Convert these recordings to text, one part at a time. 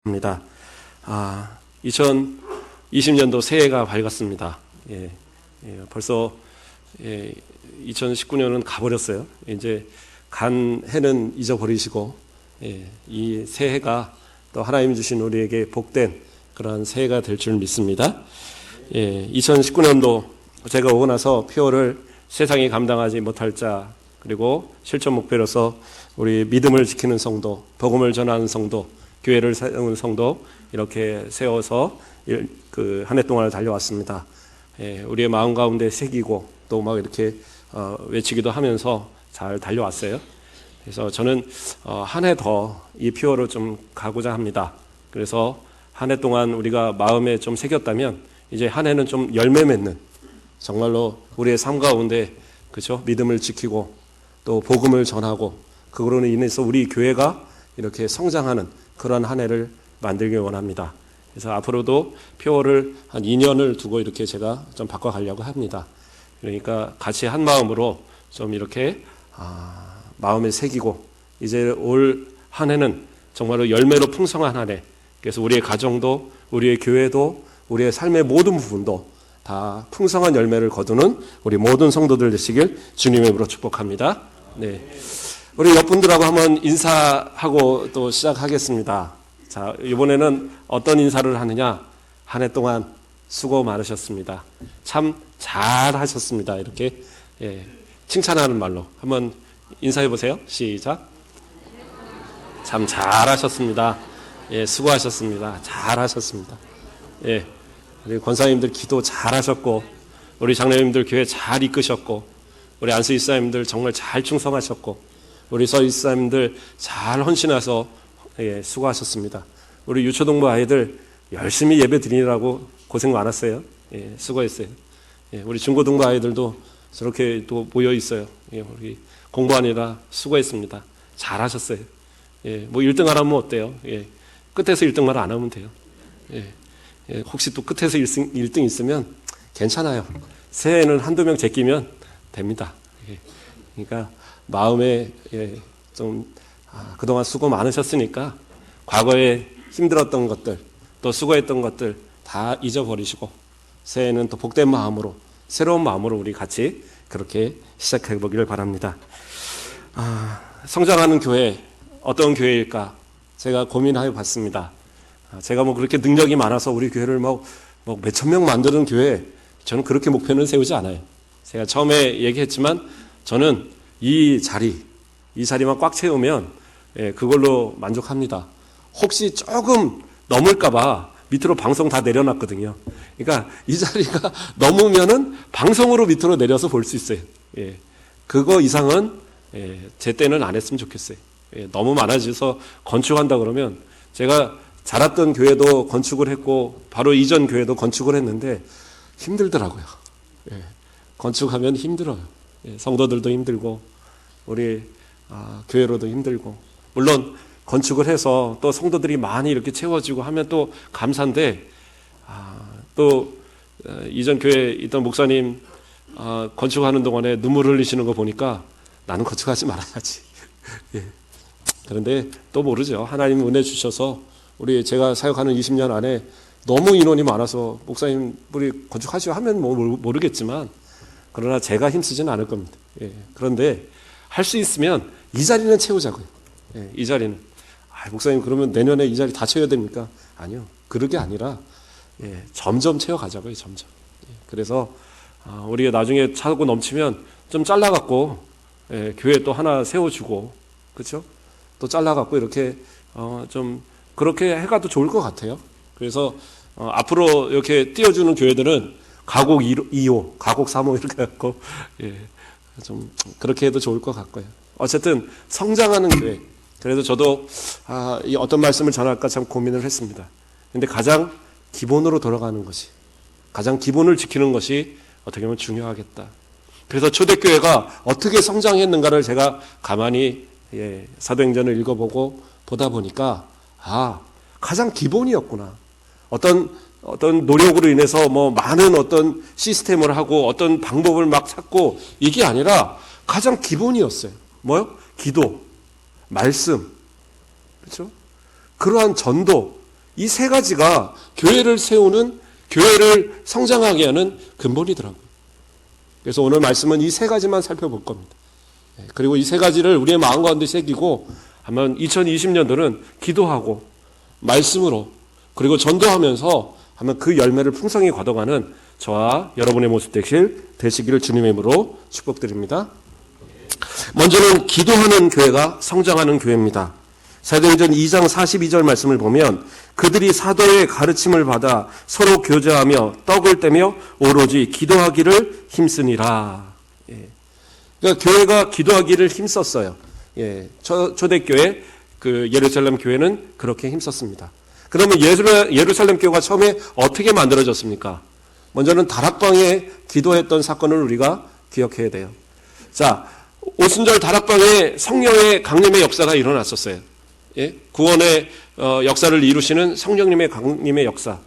입니다. 2020년도 새해가 밝았습니다. 벌써 2019년은 가버렸어요. 이제 간 해는 잊어버리시고 이 새해가 또 하나님 주신 우리에게 복된 그러한 새해가 될 줄 믿습니다. 2019년도 제가 오고 나서 표를 세상이 감당하지 못할 자, 그리고 실천 목표로서 우리 믿음을 지키는 성도, 복음을 전하는 성도, 교회를 세우는 성도 이렇게 세워서 그 한 해 동안을 달려왔습니다. 우리의 마음 가운데 새기고 또 막 이렇게 외치기도 하면서 잘 달려왔어요. 그래서 저는 한 해 더 이 표어로 좀 가고자 합니다. 그래서 한 해 동안 우리가 마음에 좀 새겼다면 이제 한 해는 좀 열매 맺는, 정말로 우리의 삶 가운데 그렇죠? 믿음을 지키고 또 복음을 전하고 그거로 인해서 우리 교회가 이렇게 성장하는 그런 한 해를 만들기 원합니다. 그래서 앞으로도 표어를 한 2년을 두고 이렇게 제가 좀 바꿔가려고 합니다. 그러니까 같이 한 마음으로 좀 이렇게 마음에 새기고 이제 올 한 해는 정말로 열매로 풍성한 한 해, 그래서 우리의 가정도 우리의 교회도 우리의 삶의 모든 부분도 다 풍성한 열매를 거두는 우리 모든 성도들 되시길 주님의 이름으로 축복합니다. 네, 우리 옆분들하고 한번 인사하고 또 시작하겠습니다. 자, 이번에는 어떤 인사를 하느냐? 한 해 동안 수고 많으셨습니다. 참 잘하셨습니다. 이렇게 칭찬하는 말로 한번 인사해 보세요. 시작. 참 잘하셨습니다. 수고하셨습니다. 잘하셨습니다. 우리 권사님들 기도 잘하셨고, 우리 장로님들 교회 잘 이끄셨고, 우리 안수 이사님들 정말 잘 충성하셨고, 우리 서 이사님들 잘 헌신해서 수고하셨습니다. 우리 유초동부 아이들 열심히 예배 드리느라고 고생 많았어요. 수고했어요. 우리 중고등부 아이들도 저렇게 또 모여 있어요. 우리 공부하느라 수고했습니다. 잘하셨어요. 뭐 1등 안 하면 어때요? 끝에서 1등만 안 하면 돼요. 혹시 또 끝에서 1등 있으면 괜찮아요. 새해에는 한두 명 제끼면 됩니다. 그러니까 마음에 좀 그동안 수고 많으셨으니까 과거에 힘들었던 것들 또 수고했던 것들 다 잊어버리시고 새해에는 또 복된 마음으로 새로운 마음으로 우리 같이 그렇게 시작해 보기를 바랍니다. 성장하는 교회 어떤 교회일까 제가 고민하여 봤습니다. 제가 뭐 그렇게 능력이 많아서 우리 교회를 뭐 몇천 명 만드는 교회, 저는 그렇게 목표는 세우지 않아요. 제가 처음에 얘기했지만 저는 이 자리만 꽉 채우면 그걸로 만족합니다. 혹시 조금 넘을까봐 밑으로 방송 다 내려놨거든요. 그러니까 이 자리가 넘으면은 방송으로 밑으로 내려서 볼 수 있어요. 그거 이상은 제 때는 안 했으면 좋겠어요. 너무 많아져서 건축한다 그러면, 제가 자랐던 교회도 건축을 했고 바로 이전 교회도 건축을 했는데 힘들더라고요. 건축하면 힘들어요. 성도들도 힘들고 우리 교회로도 힘들고, 물론 건축을 해서 또 성도들이 많이 이렇게 채워지고 하면 또 감사한데, 또 이전 교회에 있던 목사님 건축하는 동안에 눈물 흘리시는 거 보니까 나는 건축하지 말아야지. 그런데 또 모르죠. 하나님 은혜 주셔서 제가 사역하는 20년 안에 너무 인원이 많아서 목사님 우리 건축하시오 하면 모르겠지만, 그러나 제가 힘쓰지는 않을 겁니다. 그런데 할 수 있으면 이 자리는 채우자고요. 이 자리는. 목사님 그러면 내년에 이 자리 다 채워야 됩니까? 아니요. 그런 게 아니라 점점 채워가자고요. 점점. 그래서 우리가 나중에 차고 넘치면 좀 잘라갖고 교회 또 하나 세워주고, 그렇죠? 또 잘라갖고 이렇게 좀 그렇게 해가도 좋을 것 같아요. 그래서 앞으로 이렇게 띄워주는 교회들은 가곡 2호, 가곡 3호 이렇게 해갖고 좀 그렇게 해도 좋을 것 같고요. 어쨌든 성장하는 교회. 그래서 저도 이 어떤 말씀을 전할까 참 고민을 했습니다. 근데 가장 기본으로 돌아가는 것이, 가장 기본을 지키는 것이 어떻게 보면 중요하겠다. 그래서 초대교회가 어떻게 성장했는가를 제가 가만히 사도행전을 읽어보고 보다 보니까 가장 기본이었구나. 어떤 노력으로 인해서 뭐 많은 어떤 시스템을 하고 어떤 방법을 막 찾고 이게 아니라 가장 기본이었어요. 뭐요? 기도, 말씀, 그렇죠? 그러한 전도, 이 세 가지가 교회를 세우는, 교회를 성장하게 하는 근본이더라고요. 그래서 오늘 말씀은 이 세 가지만 살펴볼 겁니다. 그리고 이 세 가지를 우리의 마음 가운데 새기고 한번 2020년도는 기도하고 말씀으로 그리고 전도하면서 한번 그 열매를 풍성히 거둬가는 저와 여러분의 모습 되시기를 주님의 이름으로 축복드립니다. 먼저는 기도하는 교회가 성장하는 교회입니다. 사도행전 2장 42절 말씀을 보면 그들이 사도의 가르침을 받아 서로 교제하며 떡을 떼며 오로지 기도하기를 힘쓰니라. 그러니까 교회가 기도하기를 힘썼어요. 초대교회 그 예루살렘 교회는 그렇게 힘썼습니다. 그러면 예루살렘 교회가 처음에 어떻게 만들어졌습니까? 먼저는 다락방에 기도했던 사건을 우리가 기억해야 돼요. 자, 오순절 다락방에 성령의 강림의 역사가 일어났었어요. 구원의 역사를 이루시는 성령님의 강림의 역사.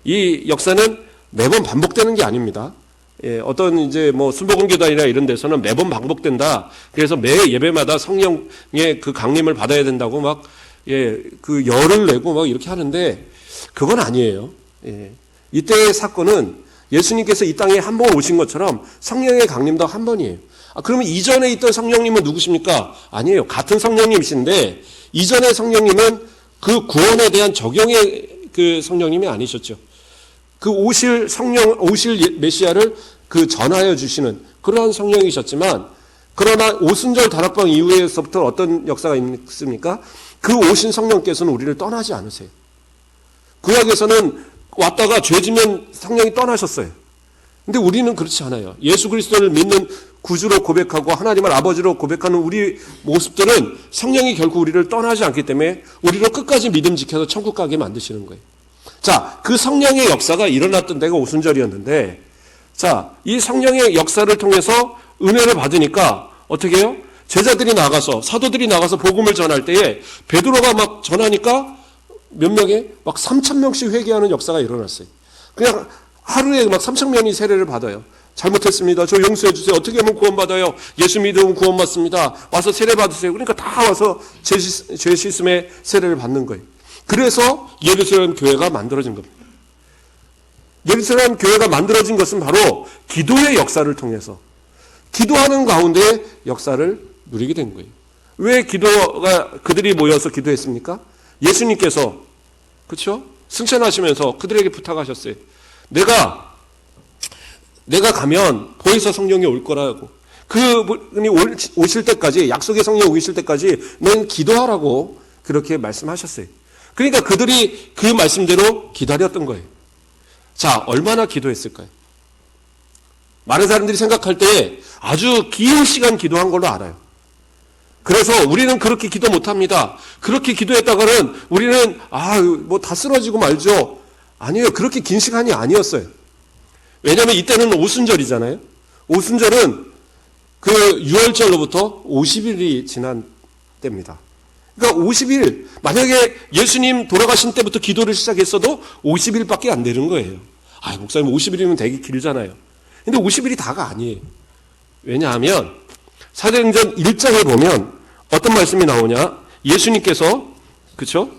이 역사는 매번 반복되는 게 아닙니다. 어떤 이제 뭐 순복음교단이나 이런 데서는 매번 반복된다. 그래서 매 예배마다 성령의 그 강림을 받아야 된다고 막 그 열을 내고 막 이렇게 하는데 그건 아니에요. 이때의 사건은 예수님께서 이 땅에 한 번 오신 것처럼 성령의 강림도 한 번이에요. 그러면 이전에 있던 성령님은 누구십니까? 아니에요. 같은 성령님이신데 이전의 성령님은 그 구원에 대한 적용의 그 성령님이 아니셨죠. 그 오실 메시아를 그 전하여 주시는 그러한 성령이셨지만, 그러나 오순절 다락방 이후에서부터 어떤 역사가 있습니까? 그 오신 성령께서는 우리를 떠나지 않으세요. 구약에서는 왔다가 죄지면 성령이 떠나셨어요. 근데 우리는 그렇지 않아요. 예수 그리스도를 믿는 구주로 고백하고 하나님을 아버지로 고백하는 우리 모습들은 성령이 결코 우리를 떠나지 않기 때문에 우리로 끝까지 믿음 지켜서 천국 가게 만드시는 거예요. 자, 그 성령의 역사가 일어났던 데가 오순절이었는데, 자, 이 성령의 역사를 통해서 은혜를 받으니까 어떻게 해요? 제자들이 나가서, 사도들이 나가서 복음을 전할 때에 베드로가 막 전하니까 몇 명에 막 3,000명씩 회개하는 역사가 일어났어요. 그냥 하루에 막 3,000명이 세례를 받아요. 잘못했습니다. 저 용서해 주세요. 어떻게 하면 구원받아요? 예수 믿으면 구원받습니다. 와서 세례 받으세요. 그러니까 다 와서 죄 씻음의 세례를 받는 거예요. 그래서 예루살렘 교회가 만들어진 겁니다. 예루살렘 교회가 만들어진 것은 바로 기도의 역사를 통해서, 기도하는 가운데 역사를 누리게 된 거예요. 왜 그들이 모여서 기도했습니까? 예수님께서, 그렇죠? 승천하시면서 그들에게 부탁하셨어요. 내가 가면 보혜사 성령이 올 거라고. 그분이 오실 때까지, 약속의 성령 오실 때까지 넌 기도하라고 그렇게 말씀하셨어요. 그러니까 그들이 그 말씀대로 기다렸던 거예요. 자, 얼마나 기도했을까요? 많은 사람들이 생각할 때 아주 긴 시간 기도한 걸로 알아요. 그래서 우리는 그렇게 기도 못합니다. 그렇게 기도했다가는 우리는 뭐 다 쓰러지고 말죠. 아니에요. 그렇게 긴 시간이 아니었어요. 왜냐하면 이때는 오순절이잖아요. 오순절은 그 6월절로부터 50일이 지난 때입니다. 그러니까 50일, 만약에 예수님 돌아가신 때부터 기도를 시작했어도 50일밖에 안 되는 거예요. 목사님 50일이면 되게 길잖아요. 근데 50일이 다가 아니에요. 왜냐하면 사도행전 1장에 보면 어떤 말씀이 나오냐? 예수님께서, 그쵸?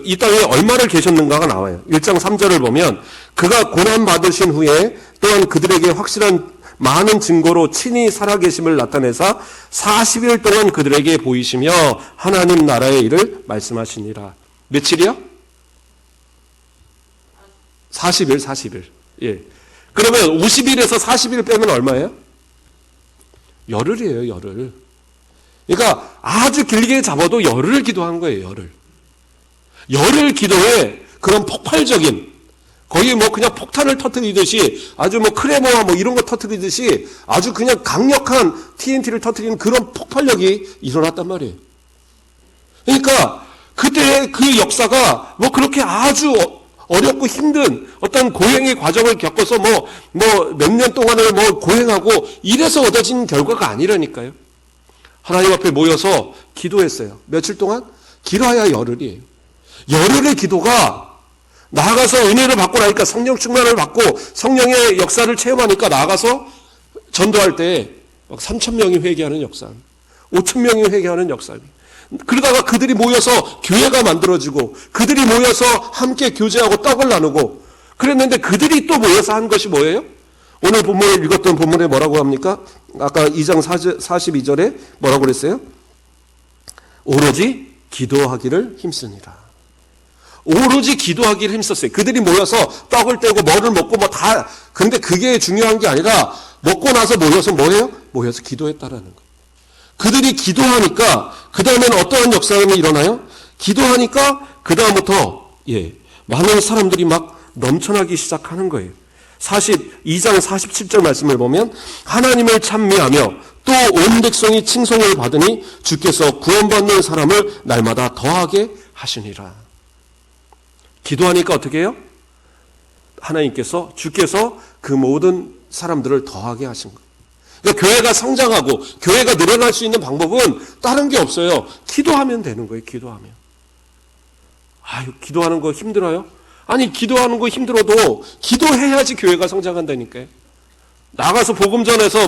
이 땅에 얼마를 계셨는가가 나와요. 1장 3절을 보면 그가 고난 받으신 후에 또한 그들에게 확실한 많은 증거로 친히 살아계심을 나타내사 40일 동안 그들에게 보이시며 하나님 나라의 일을 말씀하시니라. 며칠이요? 40일. 예. 그러면 50일에서 40일 빼면 얼마예요? 열흘이에요, 열흘. 그러니까 아주 길게 잡아도 열흘을 기도한 거예요, 열흘. 열흘 기도에 그런 폭발적인, 거의 뭐 그냥 폭탄을 터뜨리듯이, 아주 뭐 크레모와 뭐 이런 거 터뜨리듯이 아주 그냥 강력한 TNT를 터뜨리는 그런 폭발력이 일어났단 말이에요. 그러니까 그때 그 역사가 뭐 그렇게 아주 어렵고 힘든 어떤 고행의 과정을 겪어서 뭐 몇 년 동안을 뭐 고행하고 이래서 얻어진 결과가 아니라니까요. 하나님 앞에 모여서 기도했어요. 며칠 동안? 길어야 열흘이에요. 열흘의 기도가 나아가서 은혜를 받고 나니까 성령 충만을 받고 성령의 역사를 체험하니까 나아가서 전도할 때 막 3,000명이 회개하는 역사, 5,000명이 회개하는 역사. 그러다가 그들이 모여서 교회가 만들어지고 그들이 모여서 함께 교제하고 떡을 나누고 그랬는데 그들이 또 모여서 한 것이 뭐예요? 오늘 본문을 읽었던 본문에 뭐라고 합니까? 아까 2장 42절에 뭐라고 그랬어요? 오로지 기도하기를 힘쓰니라. 오로지 기도하기를 힘썼어요. 그들이 모여서 떡을 떼고 뭐를 먹고 뭐 다, 근데 그게 중요한 게 아니라 먹고 나서 모여서 뭐예요? 모여서 기도했다라는 거예요. 그들이 기도하니까 그 다음에는 어떠한 역사가 일어나요? 기도하니까 그 다음부터 많은 사람들이 막 넘쳐나기 시작하는 거예요. 2장 47절 말씀을 보면 하나님을 찬미하며 또 온 백성이 칭송을 받으니 주께서 구원받는 사람을 날마다 더하게 하시니라. 기도하니까 어떻게 해요? 주께서 그 모든 사람들을 더하게 하신 거예요. 그러니까 교회가 성장하고 교회가 늘어날 수 있는 방법은 다른 게 없어요. 기도하면 되는 거예요. 기도하면. 기도하는 거 힘들어요? 아니, 기도하는 거 힘들어도 기도해야지 교회가 성장한다니까요. 나가서 복음 전해서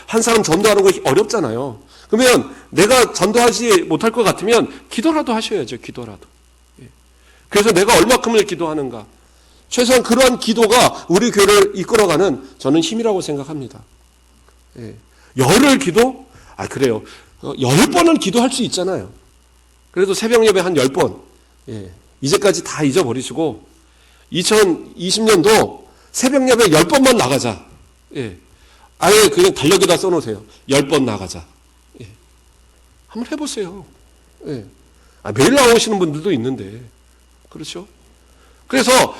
한 사람 전도하는 거 어렵잖아요. 그러면 내가 전도하지 못할 것 같으면 기도라도 하셔야죠. 기도라도. 그래서 내가 얼마큼을 기도하는가. 최소한 그러한 기도가 우리 교회를 이끌어가는 저는 힘이라고 생각합니다. 열흘 기도? 그래요. 10번은 기도할 수 있잖아요. 그래도 새벽 예배 한 10번. 이제까지 다 잊어버리시고 2020년도 새벽 예배 10번만 나가자. 아예 그냥 달력에다 써놓으세요. 10번 나가자. 한번 해보세요. 매일 나오시는 분들도 있는데. 그렇죠? 그래서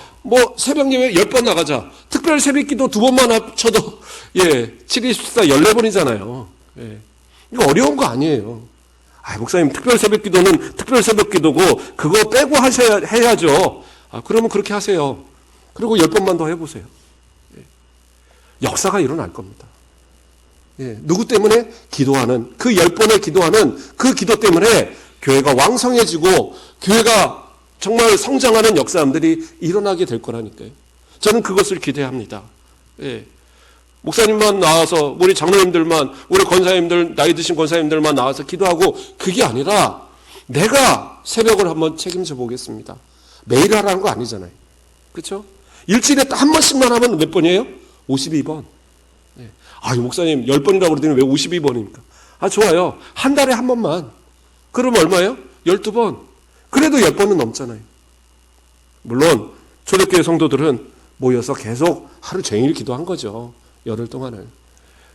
새벽 예배 10번 나가자. 특별 새벽 기도 2번만 합쳐도 7, 24, 14번이잖아요. 이거 어려운 거 아니에요. 목사님 특별 새벽 기도는 특별 새벽 기도고 그거 빼고 해야죠. 그러면 그렇게 하세요. 그리고 10번만 더 해보세요. 역사가 일어날 겁니다. 누구 때문에? 기도하는, 그 10번을 기도하는 그 기도 때문에 교회가 왕성해지고 교회가 정말 성장하는 역사들이 일어나게 될 거라니까요. 저는 그것을 기대합니다. 목사님만 나와서, 우리 장로님들만, 우리 권사님들, 나이 드신 권사님들만 나와서 기도하고 그게 아니라 내가 새벽을 한번 책임져 보겠습니다. 매일 하라는 거 아니잖아요. 그렇죠? 일주일에 한 번씩만 하면 몇 번이에요? 52번. 목사님 10번이라고 그러더니 왜 52번입니까? 좋아요. 한 달에 한 번만. 그럼 얼마예요? 12번. 그래도 10번은 넘잖아요. 물론 초대교회 성도들은 모여서 계속 하루 종일 기도한 거죠. 열흘 동안을.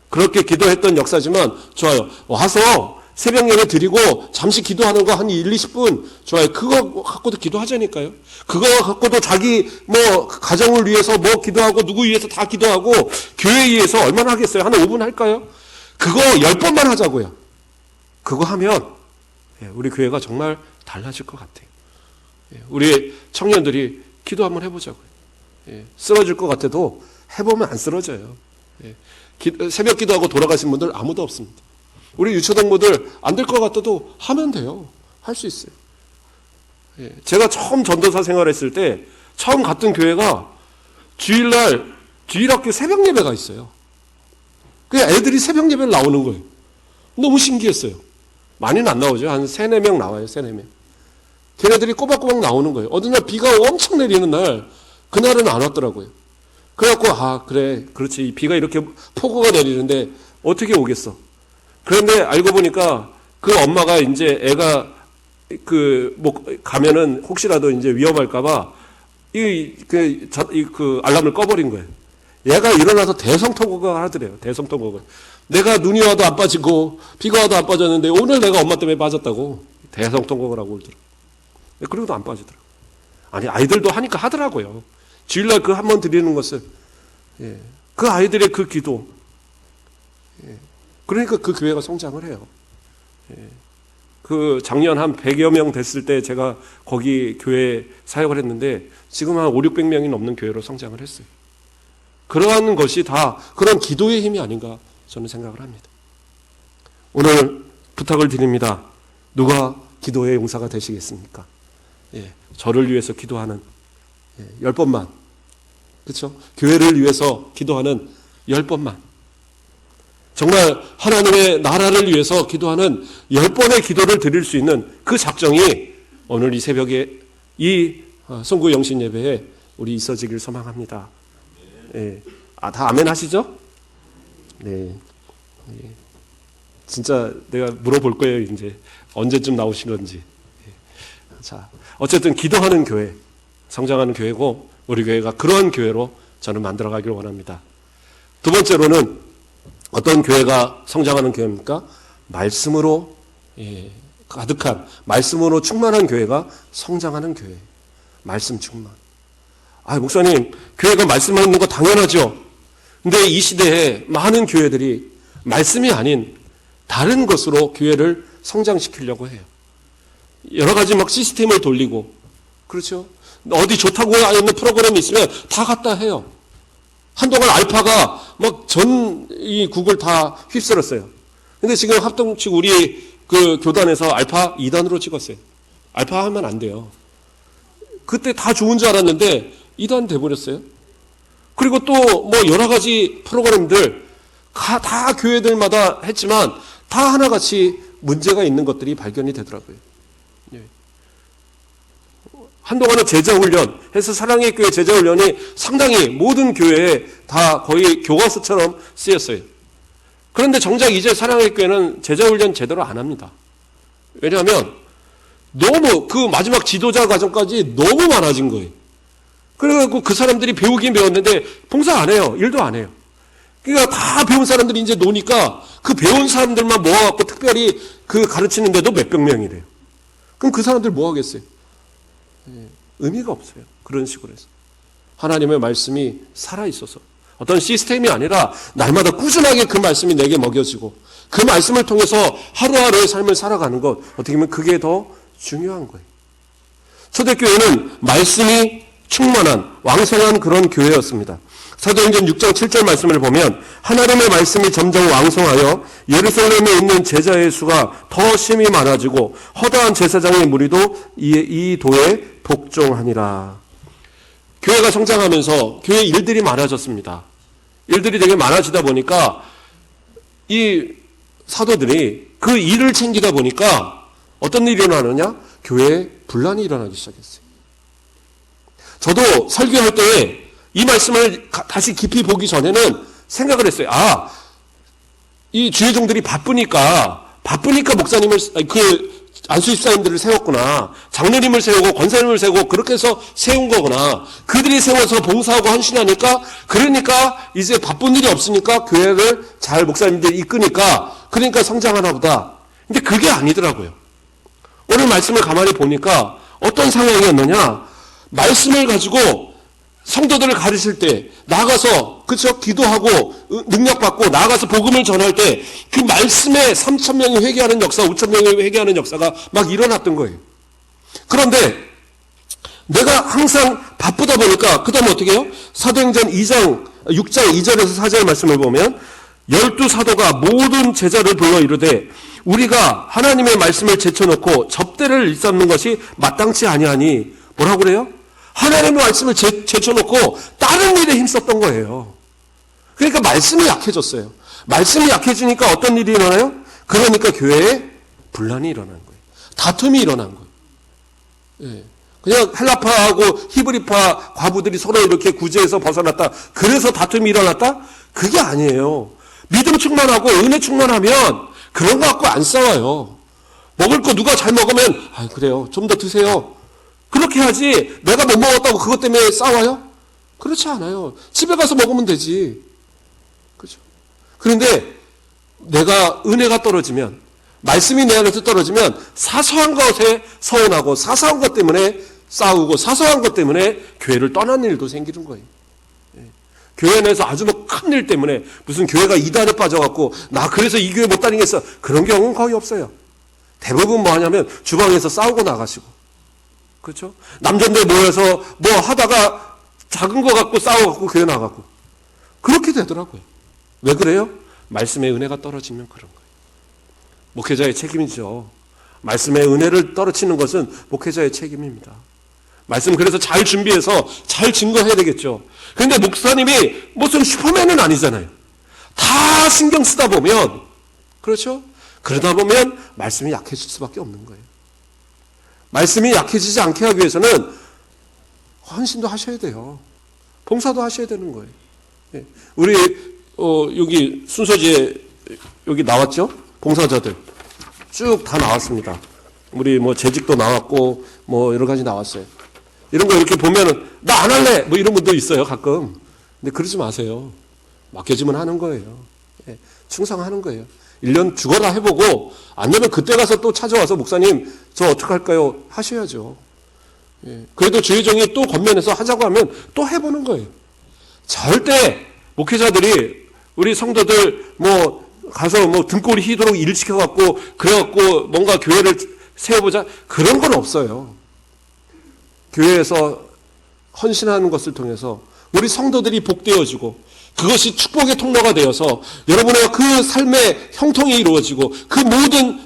그렇게 기도했던 역사지만 좋아요. 와서 새벽 예배 드리고 잠시 기도하는 거 한 1, 20분 좋아요. 그거 갖고도 기도하자니까요. 그거 갖고도 자기 가정을 위해서 기도하고 누구 위해서 다 기도하고 교회 위해서 얼마나 하겠어요? 한 5분 할까요? 그거 10번만 하자고요. 그거 하면 우리 교회가 정말 달라질 것 같아요. 우리 청년들이 기도 한번 해보자고요. 쓰러질 것 같아도 해보면 안 쓰러져요. 새벽 기도하고 돌아가신 분들 아무도 없습니다. 우리 유초동무들 안 될 것 같아도 하면 돼요. 할 수 있어요. 제가 처음 전도사 생활했을 때 처음 갔던 교회가 주일학교 새벽 예배가 있어요. 그냥 애들이 새벽 예배를 나오는 거예요. 너무 신기했어요. 많이는 안 나오죠. 한 3, 4명 나와요. 3, 4명. 걔네들이 꼬박꼬박 나오는 거예요. 어느 날 비가 엄청 내리는 날 그날은 안 왔더라고요. 그래갖고 그래 그렇지 비가 이렇게 폭우가 내리는데 어떻게 오겠어. 그런데 알고 보니까 그 엄마가 이제 애가 가면은 혹시라도 이제 위험할까봐 알람을 꺼버린 거예요. 얘가 일어나서 대성통곡을 하더래요. 대성통곡을. 내가 눈이 와도 안 빠지고 비가 와도 안 빠졌는데 오늘 내가 엄마 때문에 빠졌다고 대성통곡을 하고 울더라고요. 그리고도 안 빠지더라고요. 아이들도 하니까 하더라고요. 주일날 그 한 번 드리는 것을. 그 아이들의 그 기도. 그러니까 그 교회가 성장을 해요. 그 작년 한 100여 명 됐을 때 제가 거기 교회 사역을 했는데 지금 한 5, 600명이 넘는 교회로 성장을 했어요. 그러한 것이 다 그런 기도의 힘이 아닌가 저는 생각을 합니다. 오늘 부탁을 드립니다. 누가 기도의 용사가 되시겠습니까? 저를 위해서 기도하는 10번만. 그렇죠? 교회를 위해서 기도하는 10번만. 정말 하나님의 나라를 위해서 기도하는 10번의 기도를 드릴 수 있는 그 작정이 오늘 이 새벽에 이 송구 영신 예배에 우리 있어지길 소망합니다. 예. 다 아멘 하시죠? 네. 예. 진짜 내가 물어볼 거예요, 이제. 언제쯤 나오시는지. 예. 자, 어쨌든 기도하는 교회, 성장하는 교회고, 우리 교회가 그러한 교회로 저는 만들어가기를 원합니다. 두 번째로는 어떤 교회가 성장하는 교회입니까? 말씀으로 가득한, 말씀으로 충만한 교회가 성장하는 교회. 말씀 충만. 목사님, 교회가 말씀만 있는 거 당연하죠. 근데 이 시대에 많은 교회들이 말씀이 아닌 다른 것으로 교회를 성장시키려고 해요. 여러 가지 막 시스템을 돌리고, 그렇죠? 어디 좋다고 하는 프로그램이 있으면 다 갖다 해요. 한동안 알파가 막 이 국을 다 휩쓸었어요. 근데 지금 합동측 우리 그 교단에서 알파 2단으로 찍었어요. 알파 하면 안 돼요. 그때 다 좋은 줄 알았는데 2단 돼버렸어요. 그리고 또 뭐 여러 가지 프로그램들 다 교회들마다 했지만 다 하나같이 문제가 있는 것들이 발견이 되더라고요. 한동안은 제자훈련 해서 사랑의 교회 제자훈련이 상당히 모든 교회에 다 거의 교과서처럼 쓰였어요. 그런데 정작 이제 사랑의 교회는 제자훈련 제대로 안 합니다. 왜냐하면 너무 그 마지막 지도자 과정까지 너무 많아진 거예요. 그래갖고 그 사람들이 배우긴 배웠는데 봉사 안 해요. 일도 안 해요. 그러니까 다 배운 사람들이 이제 노니까 그 배운 사람들만 모아갖고 특별히 그 가르치는데도 몇백 명이래요. 그럼 그 사람들 뭐 하겠어요? 의미가 없어요. 그런 식으로 해서. 하나님의 말씀이 살아있어서 어떤 시스템이 아니라 날마다 꾸준하게 그 말씀이 내게 먹여지고 그 말씀을 통해서 하루하루의 삶을 살아가는 것, 어떻게 보면 그게 더 중요한 거예요. 초대교회는 말씀이 충만한 왕성한 그런 교회였습니다. 사도행전 6장 7절 말씀을 보면 하나님의 말씀이 점점 왕성하여 예루살렘에 있는 제자의 수가 더 심히 많아지고 허다한 제사장의 무리도 이 도에 복종하니라. 교회가 성장하면서 교회 일들이 많아졌습니다. 일들이 되게 많아지다 보니까 이 사도들이 그 일을 챙기다 보니까 어떤 일이 일어나느냐? 교회에 분란이 일어나기 시작했어요. 저도 설교할 때 이 말씀을 다시 깊이 보기 전에는 생각을 했어요. 이 주의종들이 바쁘니까 목사님을, 안수집사님들을 세웠구나. 장로님을 세우고 권사님을 세우고 그렇게 해서 세운 거구나. 그들이 세워서 봉사하고 헌신하니까, 그러니까 이제 바쁜 일이 없으니까 교회를 잘 목사님들이 이끄니까, 그러니까 성장하나 보다. 근데 그게 아니더라고요. 오늘 말씀을 가만히 보니까 어떤 상황이었느냐. 말씀을 가지고 성도들을 가르칠 때 나가서 그쵸 기도하고 능력받고 나가서 복음을 전할 때 그 말씀에 3,000명이 회개하는 역사, 5,000명이 회개하는 역사가 막 일어났던 거예요. 그런데 내가 항상 바쁘다 보니까 그 다음에 어떻게 해요? 사도행전 6장 2절에서 4절 말씀을 보면 12사도가 모든 제자를 불러 이르되 우리가 하나님의 말씀을 제쳐놓고 접대를 일삼는 것이 마땅치 아니하니 뭐라고 그래요? 하나님의 말씀을 제쳐놓고 다른 일에 힘썼던 거예요. 그러니까 말씀이 약해졌어요. 말씀이 약해지니까 어떤 일이 일어나요? 그러니까 교회에 분란이 일어난 거예요. 다툼이 일어난 거예요. 예. 그냥 헬라파하고 히브리파 과부들이 서로 이렇게 구제해서 벗어났다. 그래서 다툼이 일어났다? 그게 아니에요. 믿음 충만하고 은혜 충만하면 그런 거 갖고 안 싸워요. 먹을 거 누가 잘 먹으면 그래요. 좀 더 드세요. 그렇게 하지 내가 못 먹었다고 그것 때문에 싸워요? 그렇지 않아요. 집에 가서 먹으면 되지. 그렇죠? 그런데 내가 은혜가 떨어지면 말씀이 내 안에서 떨어지면 사소한 것에 서운하고 사소한 것 때문에 싸우고 사소한 것 때문에 교회를 떠나는 일도 생기는 거예요. 교회 내에서 아주 큰 일 때문에 무슨 교회가 이단에 빠져갖고 나 그래서 이 교회 못 다니겠어. 그런 경우는 거의 없어요. 대부분 뭐 하냐면 주방에서 싸우고 나가시고 그렇죠? 남자들 모여서 뭐 하다가 작은 거 갖고 싸워갖고 교회 나가고 그렇게 되더라고요. 왜 그래요? 말씀의 은혜가 떨어지면 그런 거예요. 목회자의 책임이죠. 말씀의 은혜를 떨어뜨리는 것은 목회자의 책임입니다. 말씀 그래서 잘 준비해서 잘 증거해야 되겠죠. 그런데 목사님이 무슨 슈퍼맨은 아니잖아요. 다 신경 쓰다 보면, 그렇죠? 그러다 보면 말씀이 약해질 수밖에 없는 거예요. 말씀이 약해지지 않게 하기 위해서는 헌신도 하셔야 돼요. 봉사도 하셔야 되는 거예요. 우리 여기 순서지에 여기 나왔죠? 봉사자들 쭉 다 나왔습니다. 우리 뭐 재직도 나왔고 뭐 여러 가지 나왔어요. 이런 거 이렇게 보면은 나 안 할래 뭐 이런 분도 있어요 가끔. 근데 그러지 마세요. 맡겨지면 하는 거예요. 충성하는 거예요. 1년 죽어라 해보고 안 되면 그때 가서 또 찾아와서 목사님 저 어떡할까요? 하셔야죠. 그래도 주의 종이 또 권면해서 하자고 하면 또 해보는 거예요. 절대 목회자들이 우리 성도들 뭐 가서 뭐 등골이 휘도록 일을 시켜갖고 그래갖고 뭔가 교회를 세워보자 그런 건 없어요. 교회에서 헌신하는 것을 통해서 우리 성도들이 복되어지고 그것이 축복의 통로가 되어서 여러분의 그 삶의 형통이 이루어지고 그 모든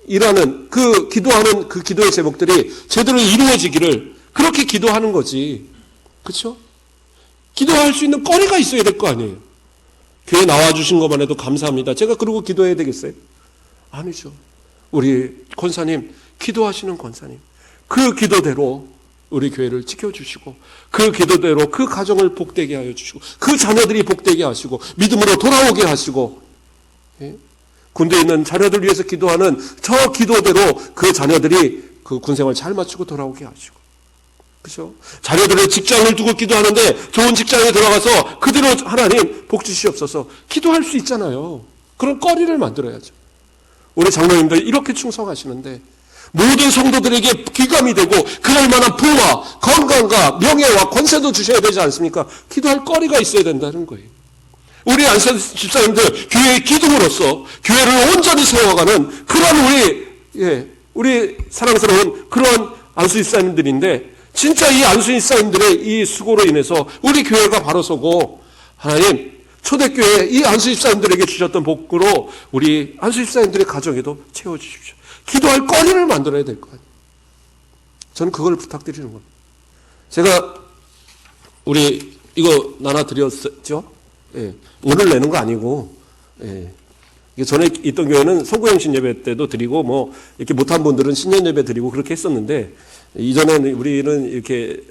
일하는 그 기도하는 그 기도의 제목들이 제대로 이루어지기를 그렇게 기도하는 거지. 그렇죠? 기도할 수 있는 거리가 있어야 될 거 아니에요. 교회 나와주신 것만 해도 감사합니다. 제가 그러고 기도해야 되겠어요? 아니죠. 우리 권사님, 기도하시는 권사님, 그 기도대로 우리 교회를 지켜주시고 그 기도대로 그 가정을 복되게 하여 주시고 그 자녀들이 복되게 하시고 믿음으로 돌아오게 하시고 군대에 있는 자녀들 위해서 기도하는 저 기도대로 그 자녀들이 그 군생활 잘 마치고 돌아오게 하시고 그렇죠? 자녀들의 직장을 두고 기도하는데 좋은 직장에 들어가서 그대로 하나님 복 주시옵소서 기도할 수 있잖아요. 그런 거리를 만들어야죠. 우리 장로님들 이렇게 충성하시는데 모든 성도들에게 귀감이 되고 그럴 만한 부와 건강과 명예와 권세도 주셔야 되지 않습니까? 기도할 거리가 있어야 된다는 거예요. 우리 안산 집사님들 교회의 기둥으로서 교회를 온전히 세워가는 그런 우리 사랑스러운 그런 안수 집사님들인데 진짜 이 안수 집사님들의 이 수고로 인해서 우리 교회가 바로 서고 하나님 초대교회 이 안수 집사님들에게 주셨던 복으로 우리 안수 집사님들의 가정에도 채워주십시오. 기도할 거리를 만들어야 될 거 아니에요. 저는 그걸 부탁드리는 겁니다. 제가 우리 이거 나눠드렸죠? 예. 오늘 내는 거 아니고 전에 있던 교회는 송구영신 예배 때도 드리고 뭐 이렇게 못한 분들은 신년 예배 드리고 그렇게 했었는데 이전에는 우리는 이렇게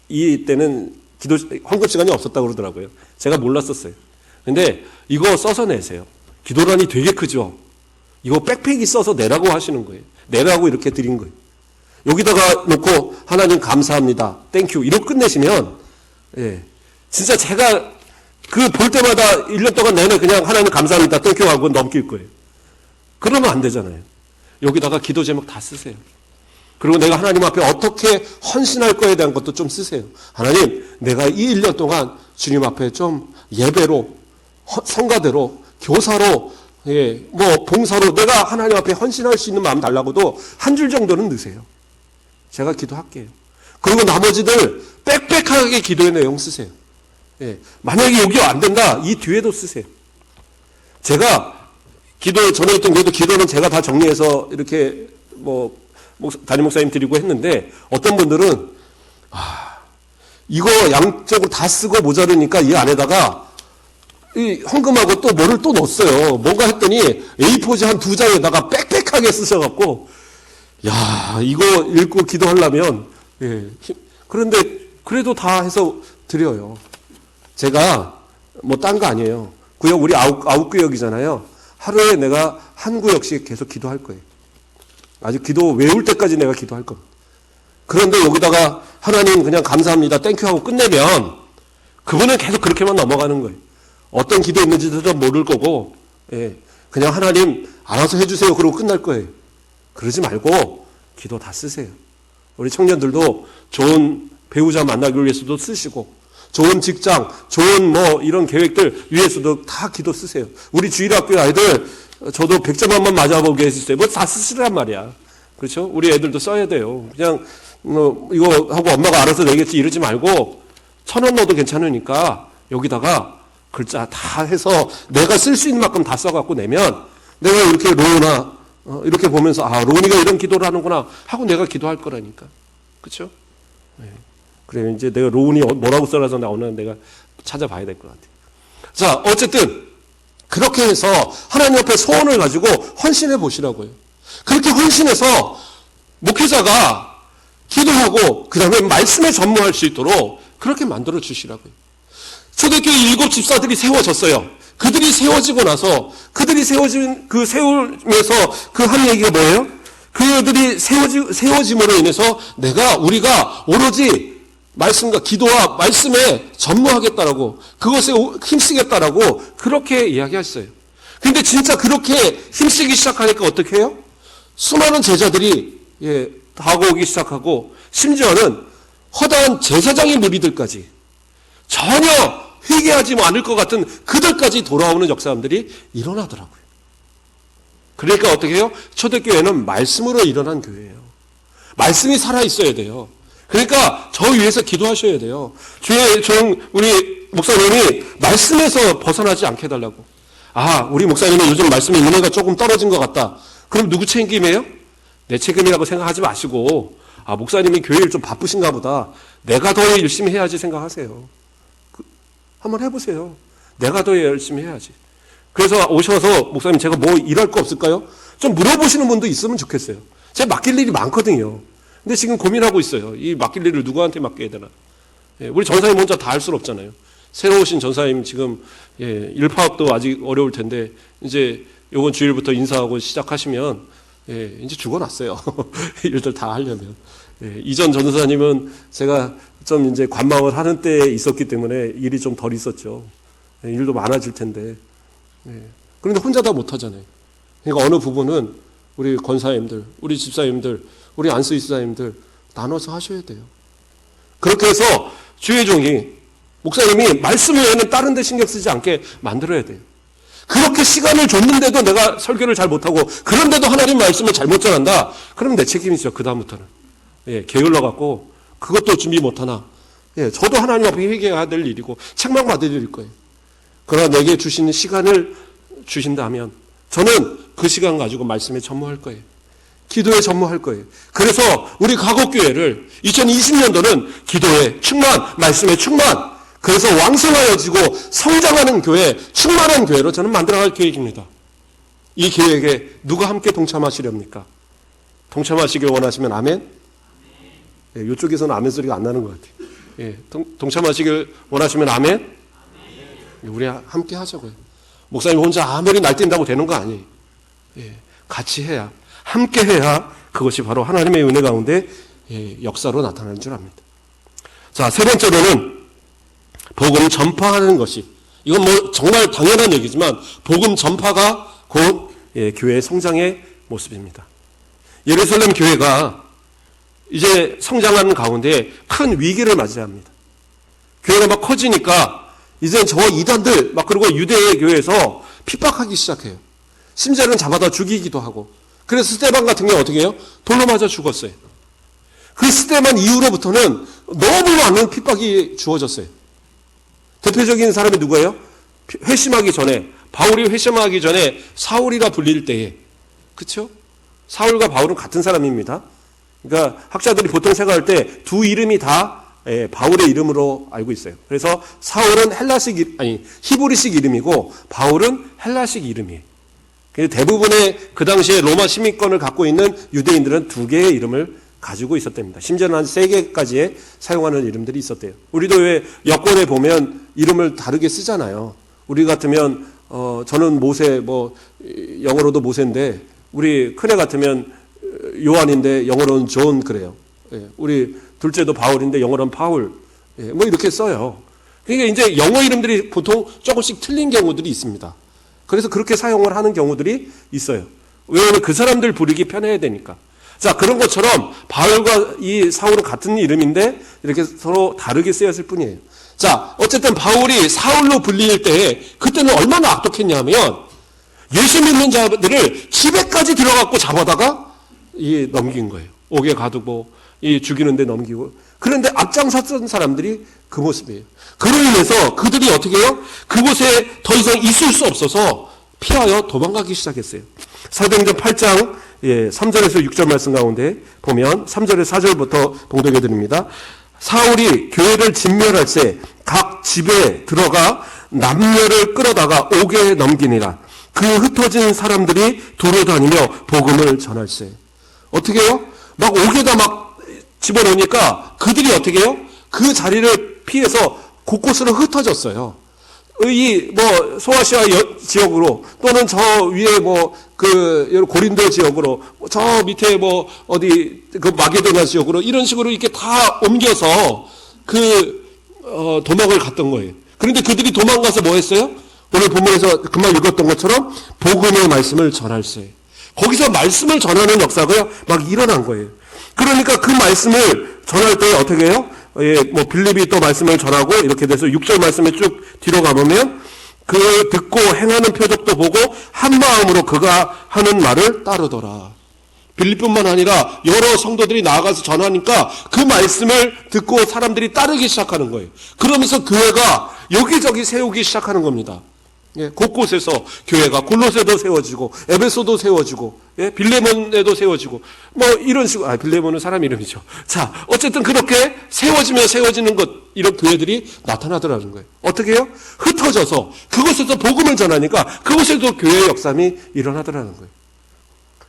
이때는 기도 헌금 시간이 없었다고 그러더라고요. 제가 몰랐었어요. 근데 이거 써서 내세요. 기도란이 되게 크죠. 이거 백팩이 써서 내라고 하시는 거예요. 내라고 이렇게 드린 거예요. 여기다가 놓고 하나님 감사합니다. 땡큐 이러고 끝내시면 진짜 제가 그 볼 때마다 1년 동안 내내 그냥 하나님 감사합니다. 땡큐 하고 넘길 거예요. 그러면 안 되잖아요. 여기다가 기도 제목 다 쓰세요. 그리고 내가 하나님 앞에 어떻게 헌신할 거에 대한 것도 좀 쓰세요. 하나님 내가 이 1년 동안 주님 앞에 좀 예배로 성가대로 교사로 뭐 봉사로 내가 하나님 앞에 헌신할 수 있는 마음 달라고도 한 줄 정도는 넣으세요. 제가 기도할게요. 그리고 나머지들 빽빽하게 기도의 내용 쓰세요. 만약에 여기 안 된다 이 뒤에도 쓰세요. 제가 기도 전에 했던 교회도 기도는 제가 다 정리해서 이렇게 뭐 담임 목사님 드리고 했는데 어떤 분들은 이거 양쪽으로 다 쓰고 모자르니까 이 안에다가 이 헌금하고 또 뭐를 또 넣었어요. 뭔가 했더니 A4지 한 2장에다가 빽빽하게 쓰셔갖고 야 이거 읽고 기도하려면 그런데 그래도 다 해서 드려요. 제가 뭐 딴 거 아니에요. 구역 우리 아홉 구역이잖아요. 하루에 내가 한 구역씩 계속 기도할 거예요. 아주 기도 외울 때까지 내가 기도할 겁니다. 그런데 여기다가 하나님 그냥 감사합니다. 땡큐 하고 끝내면 그분은 계속 그렇게만 넘어가는 거예요. 어떤 기도 있는지도 모를 거고 그냥 하나님 알아서 해주세요. 그러고 끝날 거예요. 그러지 말고 기도 다 쓰세요. 우리 청년들도 좋은 배우자 만나기 위해서도 쓰시고 좋은 직장, 좋은 뭐 이런 계획들 위해서도 다 기도 쓰세요. 우리 주일학교 아이들 저도 100점 한번 맞아보게 해주세요. 뭐 다 쓰시란 말이야. 그렇죠? 우리 애들도 써야 돼요. 그냥 이거 하고 엄마가 알아서 내겠지 이러지 말고 1,000원 넣어도 괜찮으니까 여기다가 글자 다 해서 내가 쓸 수 있는 만큼 다 써갖고 내면 내가 이렇게 로우나 이렇게 보면서 로우니가 이런 기도를 하는구나 하고 내가 기도할 거라니까. 그렇죠? 그래 이제 내가 로운이 뭐라고 써라서 나오나 내가 찾아봐야 될 것 같아요. 자 어쨌든 그렇게 해서 하나님 앞에 소원을 가지고 헌신해 보시라고요. 그렇게 헌신해서 목회자가 기도하고 그 다음에 말씀에 전무할 수 있도록 그렇게 만들어 주시라고요. 초대교회 7 집사들이 세워졌어요. 그들이 세워지고 나서 그들이 세워지면서 그 한 얘기가 뭐예요? 그들이 세워짐으로 인해서 우리가 오로지 말씀과 기도와 말씀에 전무하겠다라고 그것에 힘쓰겠다라고 그렇게 이야기했어요. 그런데 진짜 그렇게 힘쓰기 시작하니까 어떻게 해요? 수많은 제자들이 다가오기 시작하고 심지어는 허다한 제사장의 무리들까지 전혀 회개하지 않을 것 같은 그들까지 돌아오는 역사들이 일어나더라고요. 그러니까 어떻게 해요? 초대교회는 말씀으로 일어난 교회예요. 말씀이 살아있어야 돼요. 그러니까 저 위해서 기도하셔야 돼요. 우리 목사님이 말씀에서 벗어나지 않게 해달라고. 우리 목사님은 요즘 말씀에 은혜가 조금 떨어진 것 같다. 그럼 누구 책임이에요? 내 책임이라고 생각하지 마시고 목사님이 교회를 좀 바쁘신가 보다. 내가 더 열심히 해야지 생각하세요. 한번 해보세요. 내가 더 열심히 해야지. 그래서 오셔서 목사님 제가 뭐 일할 거 없을까요? 좀 물어보시는 분도 있으면 좋겠어요. 제가 맡길 일이 많거든요. 근데 지금 고민하고 있어요. 이 맡길 일을 누구한테 맡겨야 되나. 우리 전사님 혼자 다 할 수는 없잖아요. 새로 오신 전사님 지금 일 파악도 아직 어려울 텐데 이제 이번 주일부터 인사하고 시작하시면 이제 죽어났어요. 일들 다 하려면. 이전 전사님은 제가 좀 이제 관망을 하는 때에 있었기 때문에 일이 좀 덜 있었죠. 일도 많아질 텐데. 그런데 혼자 다 못하잖아요. 그러니까 어느 부분은 우리 권사님들, 우리 집사님들, 우리 안수이사님들 나눠서 하셔야 돼요. 그렇게 해서 주의 종이 목사님이 말씀 외에는 다른 데 신경 쓰지 않게 만들어야 돼요. 그렇게 시간을 줬는데도 내가 설교를 잘 못하고 그런데도 하나님 말씀을 잘못 전한다. 그럼 내 책임이죠. 그 다음부터는. 게을러 갖고 그것도 준비 못하나. 저도 하나님 앞에 회개해야 될 일이고 책망받을 일일 거예요. 그러나 내게 주시는 시간을 주신다면 저는 그 시간 가지고 말씀에 전무할 거예요. 기도에 전무할 거예요. 그래서 우리 가곡교회를 2020년도는 기도에 충만, 말씀에 충만, 그래서 왕성하여지고 성장하는 교회, 충만한 교회로 저는 만들어갈 계획입니다. 이 계획에 누가 함께 동참하시렵니까? 동참하시길 원하시면 아멘? 이쪽에서는 아멘 소리가 안 나는 것 같아요. 동참하시길 원하시면 아멘? 우리 함께 하자고요. 목사님 혼자 아무리 날뛴다고 되는 거 아니에요. 같이 해야, 함께 해야 그것이 바로 하나님의 은혜 가운데 역사로 나타나는 줄 압니다. 자, 세 번째로는 복음 전파하는 것이, 이건 뭐 정말 당연한 얘기지만 복음 전파가 곧 교회의 성장의 모습입니다. 예루살렘 교회가 이제 성장하는 가운데 큰 위기를 맞이합니다. 교회가 막 커지니까 이제 저 이단들 그리고 유대의 교회에서 핍박하기 시작해요. 심지어는 잡아다 죽이기도 하고. 그래서 스데반 같은 경우 어떻게 해요? 돌로 맞아 죽었어요. 그 스데반 이후로부터는 너무 많은 핍박이 주어졌어요. 대표적인 사람이 누구예요? 회심하기 전에, 바울이 회심하기 전에 사울이라 불릴 때에, 그렇죠? 사울과 바울은 같은 사람입니다. 그러니까 학자들이 보통 생각할 때 두 이름이 다 바울의 이름으로 알고 있어요. 그래서 사울은 히브리식 이름이고 바울은 헬라식 이름이에요. 대부분의 그 당시에 로마 시민권을 갖고 있는 유대인들은 두 개의 이름을 가지고 있었답니다. 심지어는 한 3개까지의 사용하는 이름들이 있었대요. 우리도 왜 여권에 보면 이름을 다르게 쓰잖아요. 우리 같으면 저는 모세, 영어로도 모세인데 우리 큰애 같으면 요한인데 영어로는 존 그래요. 우리 둘째도 바울인데 영어로는 파울. 이렇게 써요. 그러니까 이제 영어 이름들이 보통 조금씩 틀린 경우들이 있습니다. 그래서 그렇게 사용을 하는 경우들이 있어요. 왜냐하면 그 사람들 부르기 편해야 되니까. 자, 그런 것처럼 바울과 이 사울은 같은 이름인데 이렇게 서로 다르게 쓰였을 뿐이에요. 자, 어쨌든 바울이 사울로 불릴 때 그때는 얼마나 악독했냐면 예수 믿는 자들을 집에까지 들어가고 잡아다가 넘긴 거예요. 옥에 가두고 죽이는데 넘기고. 그런데 앞장섰던 사람들이 그 모습이에요. 그로 인해서 그들이 어떻게 해요? 그곳에 더 이상 있을 수 없어서 피하여 도망가기 시작했어요. 사도행전 8장 3절에서 6절 말씀 가운데 보면 3절에서 4절부터 봉독해 드립니다. 사울이 교회를 진멸할 새 각 집에 들어가 남녀를 끌어다가 옥에 넘기니라. 그 흩어진 사람들이 돌아다니며 복음을 전할세. 어떻게 해요? 막 옥에다 막 집어넣으니까 그들이 어떻게 해요? 그 자리를 피해서 곳곳으로 흩어졌어요. 이 소아시아 지역으로, 또는 저 위에 고린도 지역으로, 저 밑에 어디 마게도나 지역으로, 이런 식으로 이렇게 다 옮겨서 도망을 갔던 거예요. 그런데 그들이 도망가서 뭐 했어요? 오늘 본문에서 금방 읽었던 것처럼 복음의 말씀을 전할세. 거기서 말씀을 전하는 역사가 막 일어난 거예요. 그러니까 그 말씀을 전할 때 어떻게 해요? 빌립이 또 말씀을 전하고 이렇게 돼서 6절 말씀에 쭉 뒤로 가보면, 그 듣고 행하는 표적도 보고 한 마음으로 그가 하는 말을 따르더라. 빌립뿐만 아니라 여러 성도들이 나아가서 전하니까 그 말씀을 듣고 사람들이 따르기 시작하는 거예요. 그러면서 교회가 여기저기 세우기 시작하는 겁니다. 곳곳에서 교회가 골로새도 세워지고 에베소도 세워지고 빌레몬에도 세워지고 이런 식으로, 빌레몬은 사람 이름이죠. 자, 어쨌든 그렇게 세워지는 것, 이런 교회들이 나타나더라는 거예요. 어떻게 해요? 흩어져서 그곳에서 복음을 전하니까 그곳에도 교회의 역삼이 일어나더라는 거예요.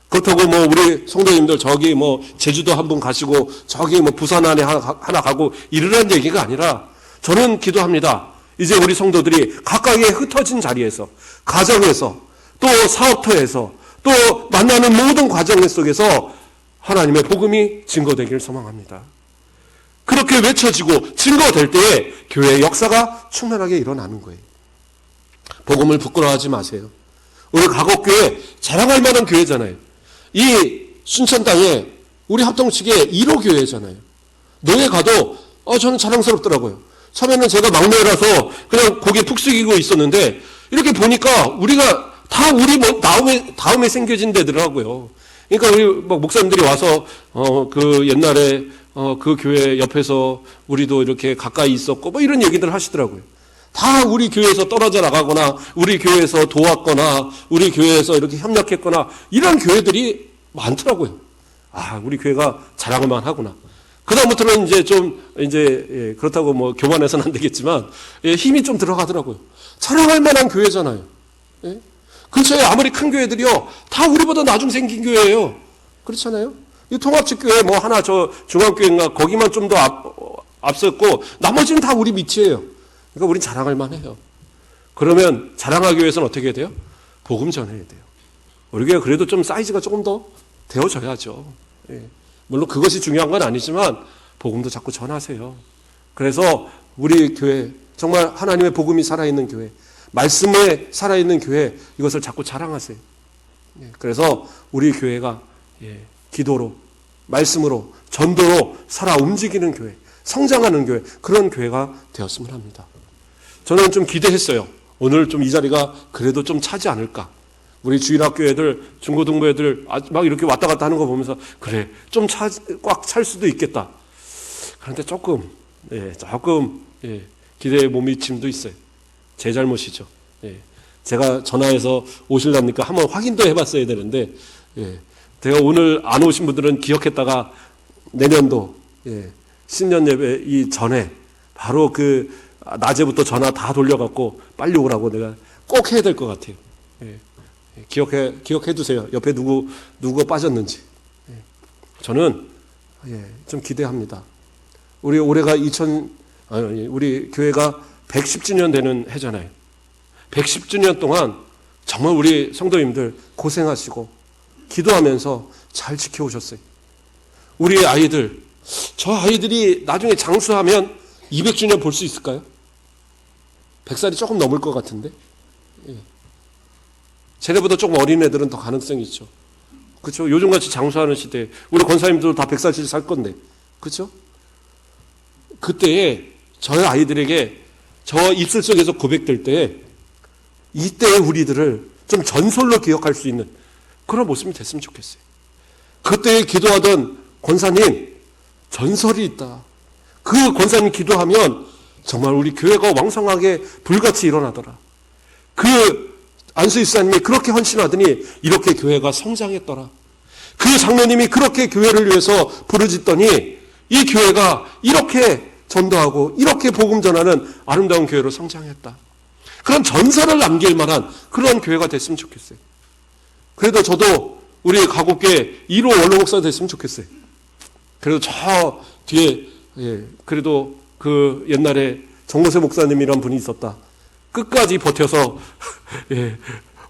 그렇다고 우리 성도님들 저기 제주도 한 분 가시고 저기 부산 안에 하나 가고 이러라는 얘기가 아니라, 저는 기도합니다. 이제 우리 성도들이 각각의 흩어진 자리에서, 가정에서, 또 사업터에서, 또 만나는 모든 과정 속에서 하나님의 복음이 증거되기를 소망합니다. 그렇게 외쳐지고 증거될 때에 교회의 역사가 충만하게 일어나는 거예요. 복음을 부끄러워하지 마세요. 우리 가곡교회 자랑할 만한 교회잖아요. 이 순천 땅에 우리 합동측에 1호 교회잖아요. 노예 가도 저는 자랑스럽더라고요. 처음에는 제가 막내라서 그냥 고개 푹 숙이고 있었는데, 이렇게 보니까 우리가 다 우리 다음에 생겨진 데더라고요. 그러니까 우리 목사님들이 와서 옛날에 그 교회 옆에서 우리도 이렇게 가까이 있었고 이런 얘기들 하시더라고요. 다 우리 교회에서 떨어져 나가거나, 우리 교회에서 도왔거나, 우리 교회에서 이렇게 협력했거나, 이런 교회들이 많더라고요. 우리 교회가 자랑을 하구나. 그다음부터는 그렇다고 교만해서는 안 되겠지만, 힘이 좀 들어가더라고요. 자랑할 만한 교회잖아요. 근처에 아무리 큰 교회들이요, 다 우리보다 나중 생긴 교회예요. 그렇잖아요? 이 통합측교회 하나 중앙교회인가 거기만 좀 더 앞섰고, 나머지는 다 우리 밑이에요. 그러니까 우린 자랑할 만해요. 그러면 자랑하기 위해서는 어떻게 해야 돼요? 복음 전해야 돼요. 우리 교회 그래도 좀 사이즈가 조금 더 되어져야죠. 물론 그것이 중요한 건 아니지만 복음도 자꾸 전하세요. 그래서 우리 교회, 정말 하나님의 복음이 살아있는 교회, 말씀에 살아있는 교회, 이것을 자꾸 자랑하세요. 그래서 우리 교회가 기도로, 말씀으로, 전도로 살아 움직이는 교회, 성장하는 교회, 그런 교회가 되었으면 합니다. 저는 좀 기대했어요. 오늘 좀 이 자리가 그래도 좀 차지 않을까. 우리 주일학교 애들, 중고등부 애들 막 이렇게 왔다 갔다 하는 거 보면서, 그래, 좀 꽉 찰 수도 있겠다. 그런데 조금 기대에 못 미침도 있어요. 제 잘못이죠. 제가 전화해서 오실랍니까? 한번 확인도 해봤어야 되는데, 제가 오늘 안 오신 분들은 기억했다가 내년도 신년 예배 이 전에 바로 낮에부터 전화 다 돌려갖고 빨리 오라고 내가 꼭 해야 될 것 같아요. 기억해 두세요. 옆에 누구 빠졌는지. 저는 좀 기대합니다. 우리 올해가 우리 교회가 110주년 되는 해잖아요. 110주년 동안 정말 우리 성도님들 고생하시고 기도하면서 잘 지켜오셨어요. 우리 아이들, 저 아이들이 나중에 장수하면 200주년 볼 수 있을까요? 100살이 조금 넘을 것 같은데. 쟤네보다 조금 어린 애들은 더 가능성이 있죠. 그렇죠? 요즘같이 장수하는 시대에 우리 권사님들도 다 100살씩 살 건데, 그렇죠? 그때에 저희 아이들에게 저 입술 속에서 고백될 때에 이때의 우리들을 좀 전설로 기억할 수 있는 그런 모습이 됐으면 좋겠어요. 그때 기도하던 권사님 전설이 있다. 그 권사님 기도하면 정말 우리 교회가 왕성하게 불같이 일어나더라. 그 안수희 사님이 그렇게 헌신하더니 이렇게 교회가 성장했더라. 그 장로님이 그렇게 교회를 위해서 부르짖더니 이 교회가 이렇게 전도하고 이렇게 복음 전하는 아름다운 교회로 성장했다. 그런 전설을 남길 만한 그런 교회가 됐으면 좋겠어요. 그래도 저도 우리 가곡교회 1호 원로 목사 됐으면 좋겠어요. 그래도 저 뒤에 그래도 그 옛날에 정모세 목사님이란 분이 있었다. 끝까지 버텨서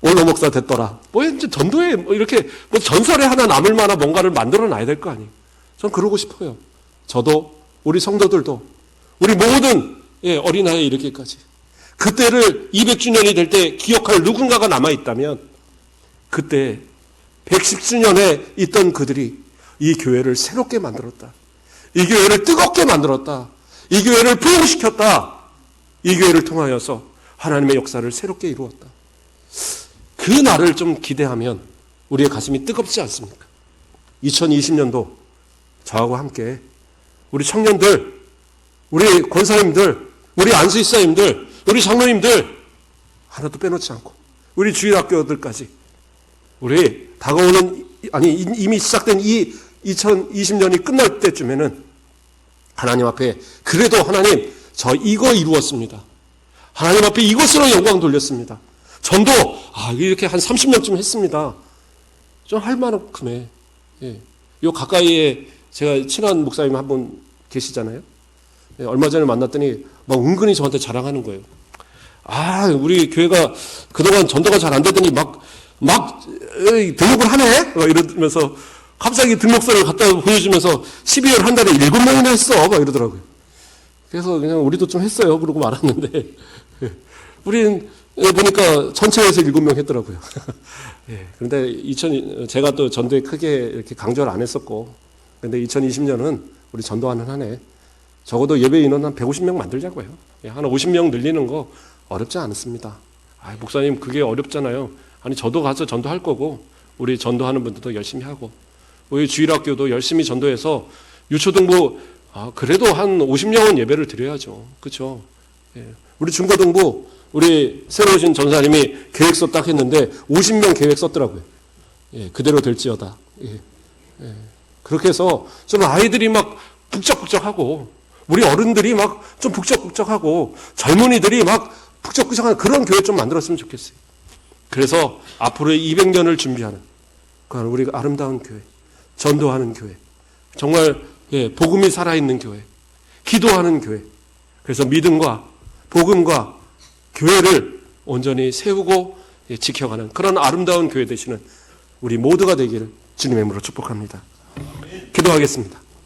원로 목사 됐더라. 뭐 이제 전도에 뭐 이렇게 뭐 전설에 하나 남을 만한 뭔가를 만들어 놔야 될 거 아니에요. 전 그러고 싶어요. 저도 우리 성도들도 우리 모든 어린아이 이렇게까지 그때를 200주년이 될 때 기억할 누군가가 남아 있다면 그때 110주년에 있던 그들이 이 교회를 새롭게 만들었다. 이 교회를 뜨겁게 만들었다. 이 교회를 부흥시켰다. 이 교회를 통하여서 하나님의 역사를 새롭게 이루었다. 그 날을 좀 기대하면 우리의 가슴이 뜨겁지 않습니까? 2020년도 저하고 함께 우리 청년들, 우리 권사님들, 우리 안수집사님들, 우리 장로님들 하나도 빼놓지 않고 우리 주일학교들까지 우리 다가오는 이미 시작된 이 2020년이 끝날 때쯤에는 하나님 앞에 그래도 하나님 저 이거 이루었습니다. 하나님 앞에 이것으로 영광 돌렸습니다. 전도 이렇게 한 30년쯤 했습니다. 좀 할 만큼의 요 가까이에 제가 친한 목사님 한 분 계시잖아요. 얼마 전에 만났더니 막 은근히 저한테 자랑하는 거예요. 우리 교회가 그동안 전도가 잘 안 되더니 막 등록을 하네? 막 이러면서 갑자기 등록서를 갖다 보여주면서 12월 한 달에 7명이나 했어. 막 이러더라고요. 그래서 그냥 우리도 좀 했어요. 그러고 말았는데 우린 보니까 전체에서 7명 했더라고요. 그런데 제가 또 전도에 크게 이렇게 강조를 안 했었고, 근데 2020년은 우리 전도하는 한 해 적어도 예배 인원 한 150명 만들자고요. 한 50명 늘리는 거 어렵지 않습니다. 목사님 그게 어렵잖아요. 저도 가서 전도할 거고 우리 전도하는 분들도 열심히 하고 우리 주일학교도 열심히 전도해서 유초등부 그래도 한 50명은 예배를 드려야죠. 그렇죠? 우리 중고등부 우리 새로 오신 전사님이 계획서 딱 했는데 50명 계획 썼더라고요. 그대로 될지어다. 그렇게 해서 좀 아이들이 막 북적북적하고 우리 어른들이 막 좀 북적북적하고 젊은이들이 막 북적북적한 그런 교회 좀 만들었으면 좋겠어요. 그래서 앞으로의 200년을 준비하는 우리 아름다운 교회, 전도하는 교회, 정말 복음이 살아있는 교회, 기도하는 교회, 그래서 믿음과 복음과 교회를 온전히 세우고 지켜가는 그런 아름다운 교회 되시는 우리 모두가 되기를 주님의 이름으로 축복합니다. 기도하겠습니다.